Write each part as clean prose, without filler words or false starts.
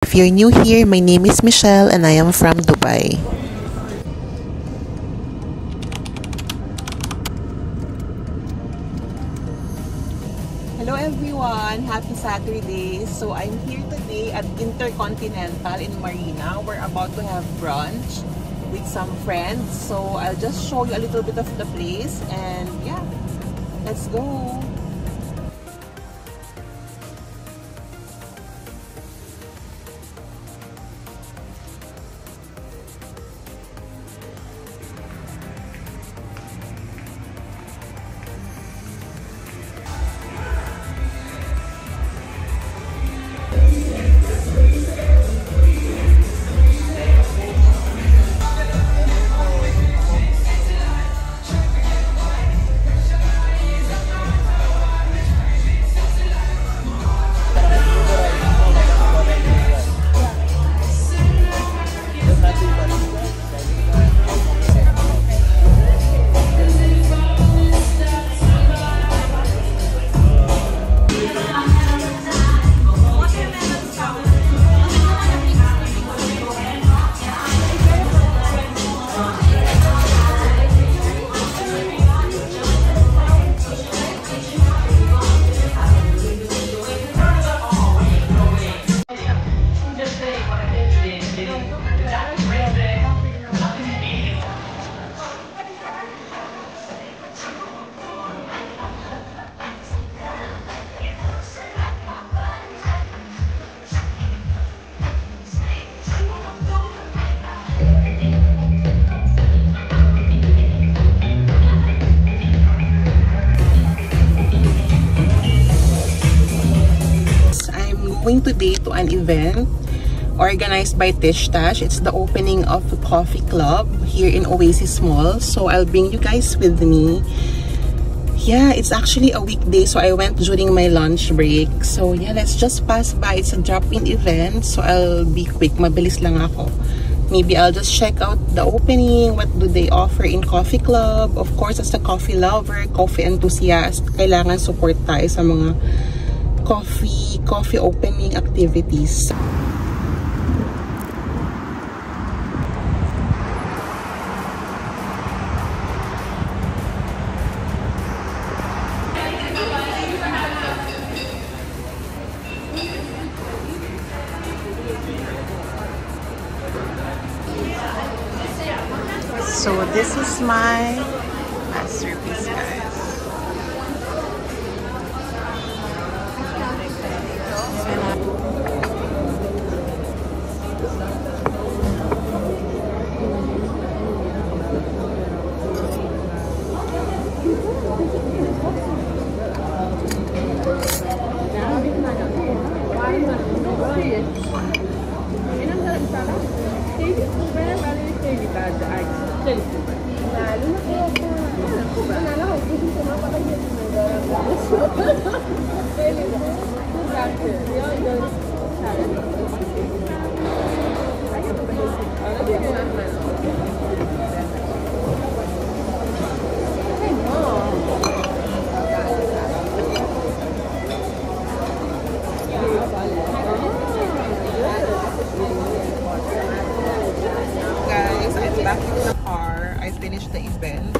If you're new here, my name is Michelle and I am from Dubai. Hello everyone! Happy Saturday! So I'm here today at Intercontinental in Marina. We're about to have brunch with some friends. So I'll just show you a little bit of the place and yeah, let's go! Going today to an event organized by Tish Tash. It's the opening of the coffee club here in Oasis Mall. So I'll bring you guys with me. Yeah, it's actually a weekday, so I went during my lunch break. So yeah, let's just pass by. It's a drop-in event, so I'll be quick. Mabilis lang ako. Maybe I'll just check out the opening. What do they offer in coffee club? Of course, as a coffee lover, coffee enthusiast, kailangan support tayo sa mga coffee opening activities. So this is my masterpiece, guys. Back in the car, I finished the event.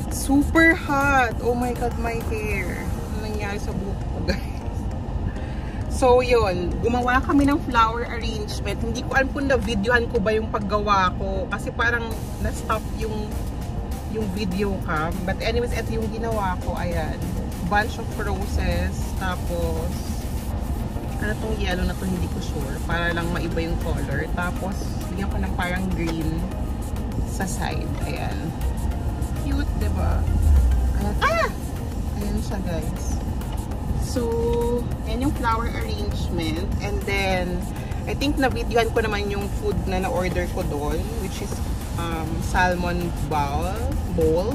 It's super hot. Oh my god, my hair. Ano nangyari sa buhok ko, guys? So yun, gumawa kami ng flower arrangement. Hindi ko alam kung na-videohan ko ba yung paggawa ko kasi parang na-stop yung video cam. But anyways, ito yung ginawa ko. Ayan, bunch of roses. Tapos ano tong yellow na to, hindi ko sure, para lang maiba yung color. Tapos bigyan ko ng parang green sa side. Ayan. Cute, diba? Ayan. Ah! Ayan siya, guys. So, yan yung flower arrangement. And then, I think na-videohan ko naman yung food na na-order ko doon, which is salmon bowl.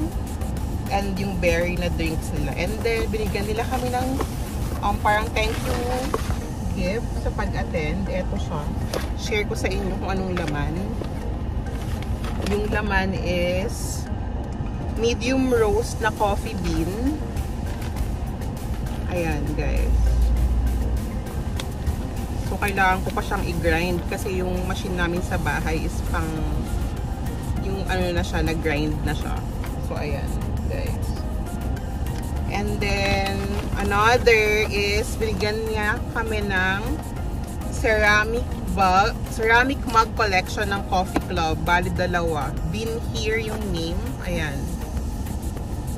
And yung berry na drinks nila. And then, binigyan nila kami ng parang thank you gift sa pag-attend. Ito siya. Share ko sa inyo kung anong laman. Yung laman is medium roast na coffee bean. Ayan, guys. So, kailangan ko pa siyang i-grind kasi yung machine namin sa bahay is pang yung ano na siya, nag-grind na siya. So, ayan, guys. And then, another is, binigyan niya kami ng ceramic mug collection ng Coffee Club. Bali, dalawa. Been here yung name. Ayan.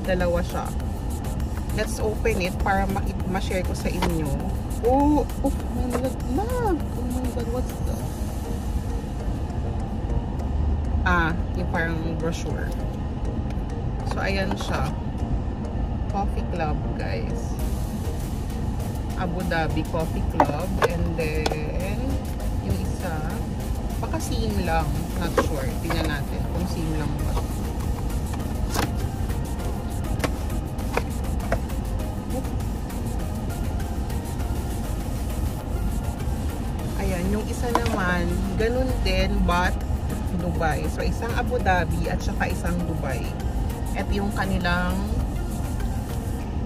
Dalawa siya. Let's open it para ma-share ko sa inyo. Oh my God, love! Oh my God, what's that? Yung parang brochure. So, ayan siya. Coffee Club, guys. Abu Dhabi Coffee Club. And then, yung isa, baka SIM lang. Not sure. Tingnan natin kung SIM lang ba. Ayan, yung isa naman, ganun din, but Dubai. So, isang Abu Dhabi at saka isang Dubai. Ito yung kanilang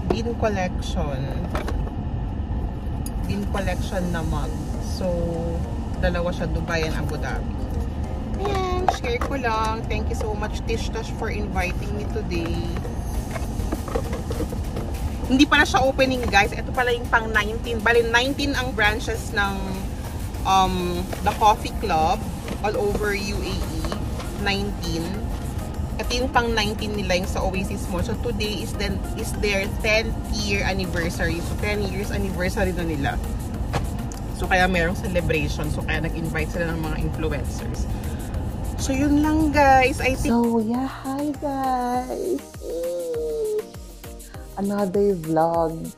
bean collection na mug. So, dalawa siya, Dubai and Abu Dhabi. Ayan, share ko lang. Thank you so much, Tish Tash, for inviting me today. Hindi pala siya opening, guys. Ito pala yung pang 19. Bali, 19 ang branches ng the Coffee Club all over UAE. 19. Ito yung pang 19 nila yung sa Oasis Mall. So, today is their 10th year anniversary. So, 10 years anniversary na nila. So, kaya merong celebration. So, kaya nag-invite sila ng mga influencers. So, yun lang, guys. I think... So, yeah. Hi, guys. Another vlog.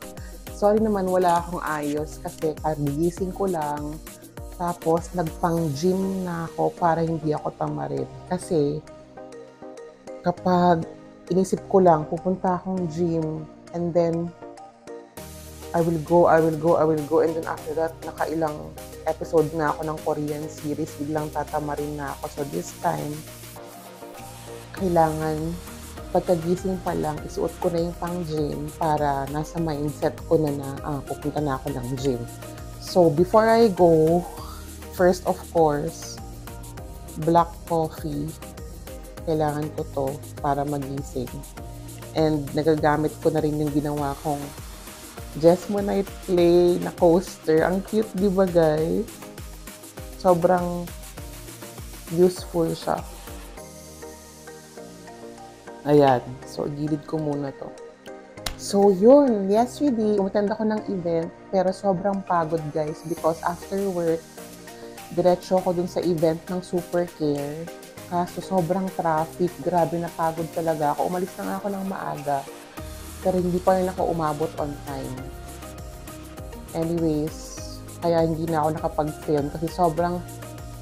Sorry naman wala akong ayos kasi kagising ko lang. Tapos, nagpang-gym na ako para hindi ako tamarin. Kasi, kapag inisip ko lang, pupunta akong gym, and then, I will go, and then after that, nakailang episode na ako ng Korean series, biglang tatamarin na ako. So, this time, kailangan, pagkagising pa lang, isuot ko na yung pang-gym para nasa mindset ko na pupunta na ako ng gym. So, before I go, first, of course, black coffee. Kailangan ko to para magising. And nagagamit ko na rin yung ginawa kong Jesmonite Clay na coaster. Ang cute, di ba, guys? Sobrang useful siya. Ayan. So, gilid ko muna to. So, yun. Yesterday, umattend ako ng event, pero sobrang pagod, guys, because after work, diretso ako dun sa event ng Super Care. Kaso sobrang traffic, grabe na pagod talaga ako. Umalis na nga ako ng maaga, pero hindi pa rin ako umabot on time. Anyways, kaya hindi na ako nakapag-film kasi sobrang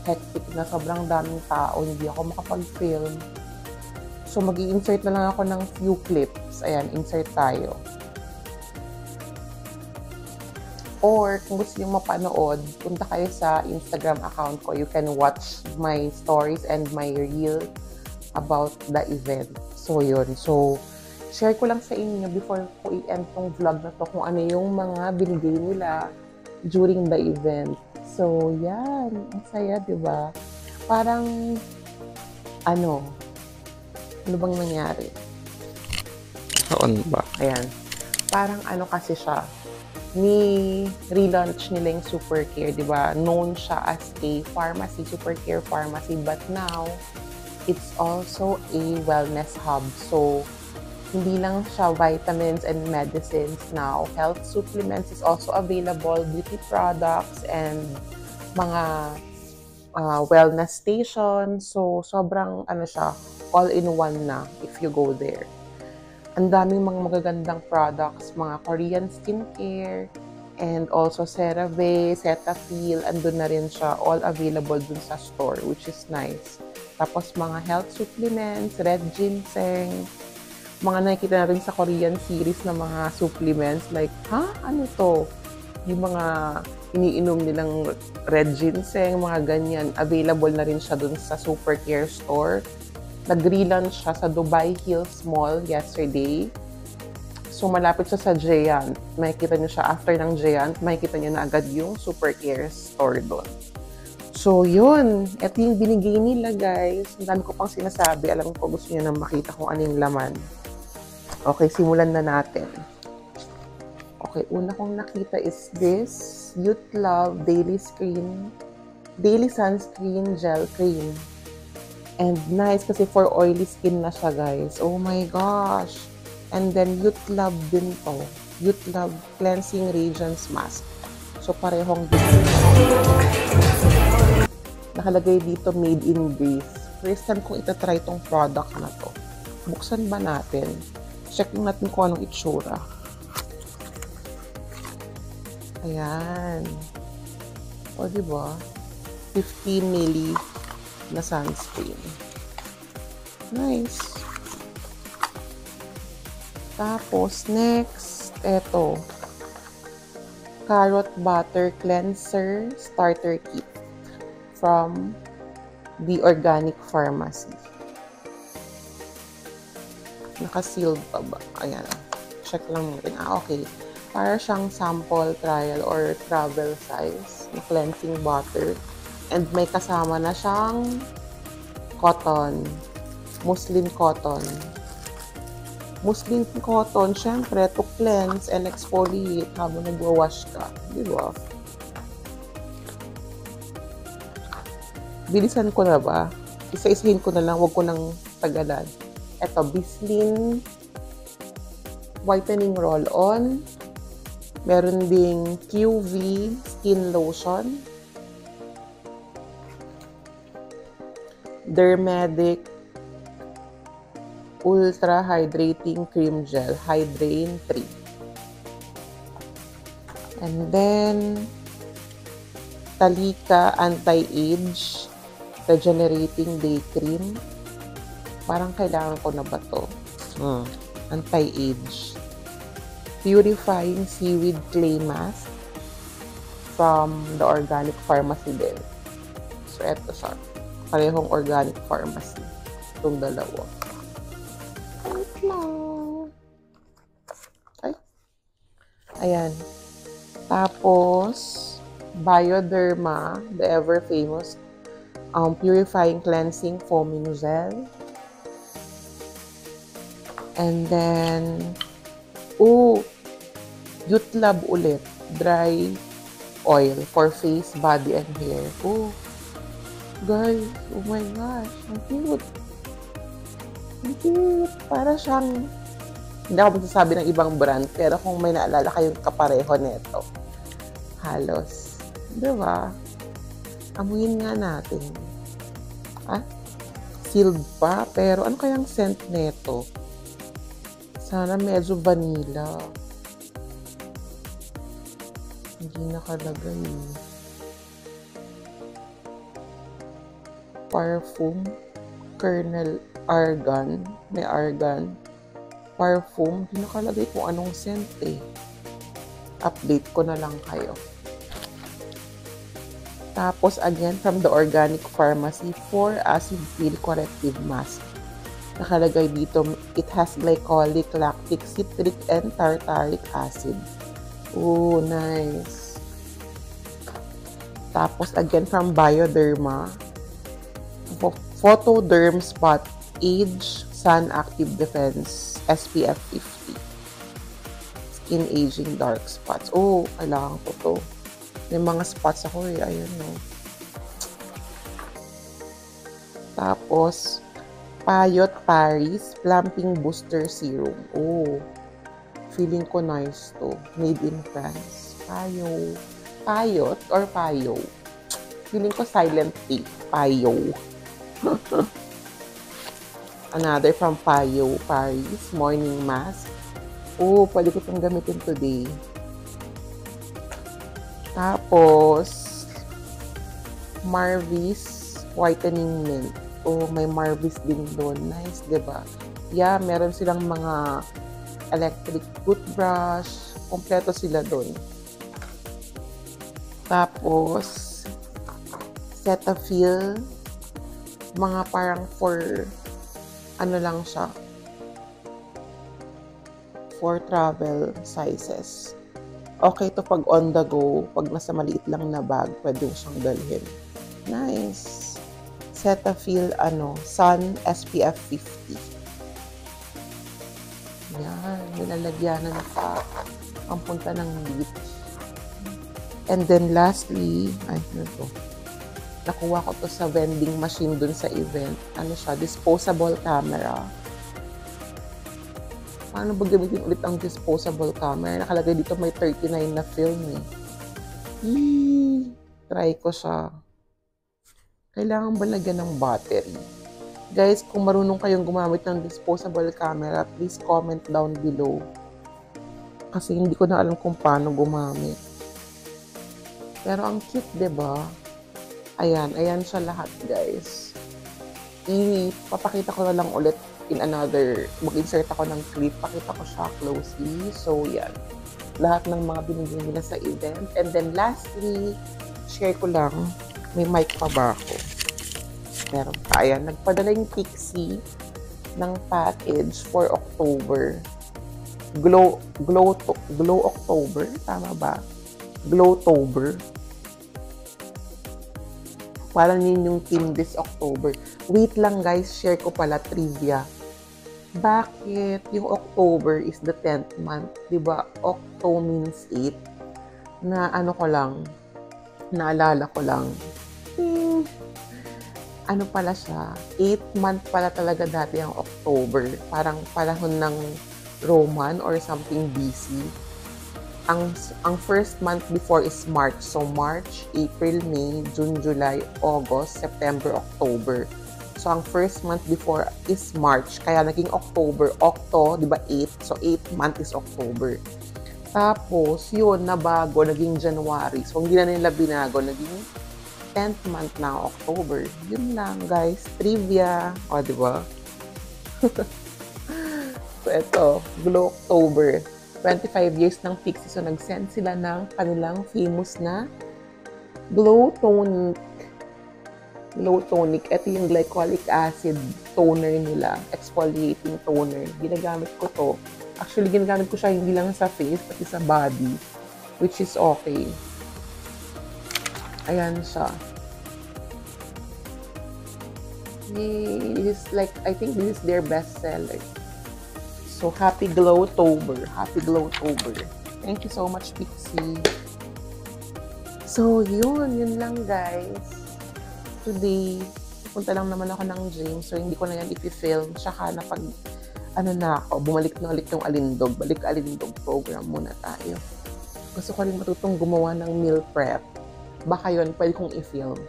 hectic na, sobrang daming tao, hindi ako makapag-film. So, mag-i-insert na lang ako ng few clips. Ayan, insert tayo. Or, kung gusto nyo mapanood, punta kayo sa Instagram account ko. You can watch my stories and my reel about the event. So, yun. So, share ko lang sa inyo before ko i-end tong vlog na to kung ano yung mga binigay nila during the event. So, yan. Ang saya, diba? Parang, ano bang nangyari? Saan ba? Ayan. Parang ano kasi siya, relaunch nila yung Super Care, di ba? Known siya as a pharmacy, Super Care pharmacy, but now, it's also a wellness hub. So, hindi lang siya vitamins and medicines now. Health supplements is also available, beauty products, and mga wellness stations. So, sobrang siya, all-in-one na if you go there. Ang daming mga magagandang products, mga Korean skincare, and also CeraVe, Cetaphil, andun na rin siya, all available dun sa store, which is nice. Tapos mga health supplements, red ginseng, mga nakikita na rin sa Korean series na mga supplements, like, ano to? Yung mga iniinom nilang red ginseng, mga ganyan, available na rin siya dun sa Super Care store. Nag-relaunch siya sa Dubai Hills Mall yesterday. So, malapit siya sa Giant. Makikita niyo siya after ng Giant, makikita niyo na agad yung Super Care store doon. So, yun. Ito yung binigay nila, guys. Ang dami ko pang sinasabi. Alam ko gusto niyo na makita kung ano yung laman. Okay, simulan na natin. Okay, una kong nakita is this Youth Love Daily Sunscreen Gel Cream. And nice kasi for oily skin na siya, guys. Oh my gosh. And then Youth Love din to. Youth Love Cleansing Radiance Mask. So parehong dito. Nakalagay dito made in Greece. First time kong itatry tong product na to. Buksan ba natin? Check natin kung anong itsura. Ayan. O, diba? 50 ml na sunscreen. Nice. Tapos, next, eto. Carrot Butter Cleanser Starter Kit from The Organic Pharmacy. Naka-sealed pa ba? Ayan. Check lang natin. Okay. Para siyang sample, trial, or travel size na cleansing butter. And may kasama na siyang cotton. Muslin cotton. Muslin cotton, syempre, to cleanse and exfoliate habang nagwa-wash ka. Di ba? Bilisan ko na ba? Isa-isahin ko na lang, wag ko nang tagalan. Ito, Bislin Whitening Roll-On. Meron ding QV Skin Lotion. Dermedic Ultra Hydrating Cream Gel. Hydrain 3. And then, Talika Anti-Age Regenerating Day Cream. Parang kailangan ko na ba to? Anti-age. Purifying Seaweed Clay Mask from the Organic Pharmacy din. So, eto siya. Parehong Organic Pharmacy. Itong dalawa. Wait lang. Ay. Ayan. Tapos, Bioderma, the ever-famous Purifying Cleansing Foaming Gel. And then, Youth Lab ulit. Dry oil for face, body, and hair. Guys, oh my gosh. Ang cute. Ang cute. Para siyang, hindi ako magsasabi ng ibang brand, pero kung may naalala kayong kapareho nito, halos. Diba? Amuyin nga natin. Sealed pa, pero ano kayang scent nito? Sana medyo vanilla. Hindi nakalagay. Parfum. Kernel Argan. May argan. Parfum. Hindi nakalagay kung anong scent eh. Update ko na lang kayo. Tapos again from the Organic Pharmacy 4 Acid Peel Corrective Mask. Nakalagay dito, it has glycolic, lactic, citric, and tartaric acid. Oh, nice. Tapos, again, from Bioderma, Photoderm Spot Age Sun Active Defense SPF 50. Skin Aging Dark Spots. Oh, kailangan ko to. May mga spots ako eh. Ayun, no. Tapos, Payot Paris Plumping Booster Serum. Oh, feeling ko nice to. Made in France. Payot or Payo? Feeling ko silent P. Payo. Another from Payo Paris Morning Mask. Oh, pwede ko itong gamitin today. Tapos, Marvis Whitening Mint. Oh, may Marvis din doon. Nice, diba? Yeah, meron silang mga electric toothbrush. Kompleto sila doon. Tapos, Cetaphil. Mga parang for, ano lang siya, for travel sizes. Okay to pag on the go, pag nasa maliit lang na bag, pwede mo siyang dalhin. Nice. Cetaphil, Sun SPF 50. Yan, nilalagyanan pa ang punta ng beach. And then lastly, nakuha ko to sa vending machine dun sa event. Disposable camera. Paano ba gamitin ulit ang disposable camera? Nakalagay dito may 39 na film eh. Try ko siya. Kailangan ba lagyan ng battery? Guys, kung marunong kayong gumamit ng disposable camera, please comment down below. Kasi hindi ko na alam kung paano gumamit. Pero ang cute, diba? Ayan siya lahat, guys. Ipapakita ko na lang ulit in another, mag-insert ako ng clip, pakita ko siya closely. So, yan. Lahat ng mga binigyan nila sa event. And then, lastly, share ko lang, may mic pa ba ako? Meron pa. Ayan, nagpadala yung Pixie ng package for October. Glow October? Tama ba? Glowtober. Parang yun yung team this October. Wait lang guys, share ko pala trivia. Bakit yung October is the 10th month? Diba? Octo means 8. Na naalala ko lang. Pala siya? 8th month pala talaga dati ang October. Parang panahon ng Roman or something BC. Ang first month before is March. So, March, April, May, June, July, August, September, October. So, ang first month before is March. Kaya naging October. Octo, di ba 8? So, 8th month is October. Tapos, yun, nabago. Naging January. So, hindi na nila binago. Naging 10th month na October. Yun lang, guys. Trivia. O, di ba? So, ito. Glow October. 25 years ng Pixie. So, nag-send sila ng kanilang famous na Glow Tonic. Glow Tonic. Ito yung glycolic acid toner nila. Exfoliating toner. Ginagamit ko to. Actually, ginagamit ko siya hindi lang sa face, pati sa body. Which is okay. Ayan siya. This is like, I think this is their best seller. So, happy Glowtober. Happy Glowtober. Thank you so much, Pixie. So, yun lang guys. Today, punta lang naman ako ng gym. So, hindi ko na yan ipifilm. Tsaka na pag, bumalik na ulit yung Alindog. Balik Alindog program muna tayo. Gusto ko rin matutong gumawa ng meal prep. Baka yun, pwede kong i-film.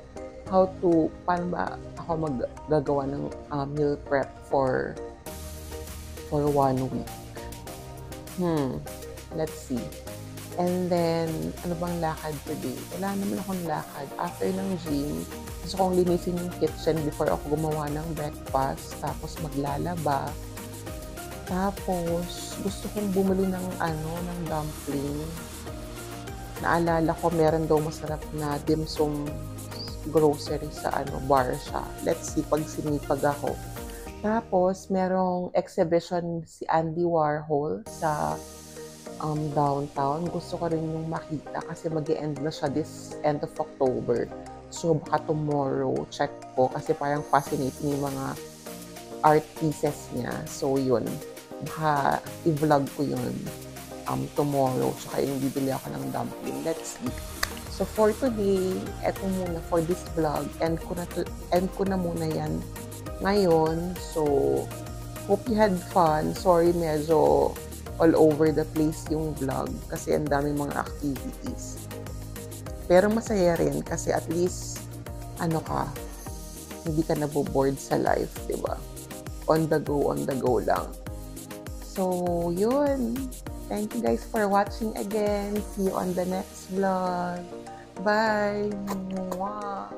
Paano ba ako maggagawa ng meal prep for 1 week. Let's see. And then, ano bang lakad today? Wala naman akong lakad. After ng gym, gusto kong linisin yung kitchen before ako gumawa ng breakfast. Tapos maglalaba. Tapos, gusto kong bumili ng dumpling. Naalala ko, meron daw masarap na dim sum grocery sa bar siya. Let's see, pag sinipag ako. Tapos, merong exhibition si Andy Warhol sa downtown. Gusto ko rin yung makita kasi mag-e-end na siya this end of October. So, baka tomorrow, check ko kasi parang fascinating yung mga art pieces niya. So, yun. Baka i-vlog ko yun tomorrow. Tsaka yung bibili ako ng dumpling. Let's see. So, for today, eto muna for this vlog. End ko na muna yan ngayon. So, hope you had fun. Sorry, medyo all over the place yung vlog kasi ang daming mga activities. Pero masaya rin kasi at least, hindi ka naboboard sa life, diba? On the go lang. So, yun. Thank you guys for watching again. See you on the next vlog. Bye! Mwah!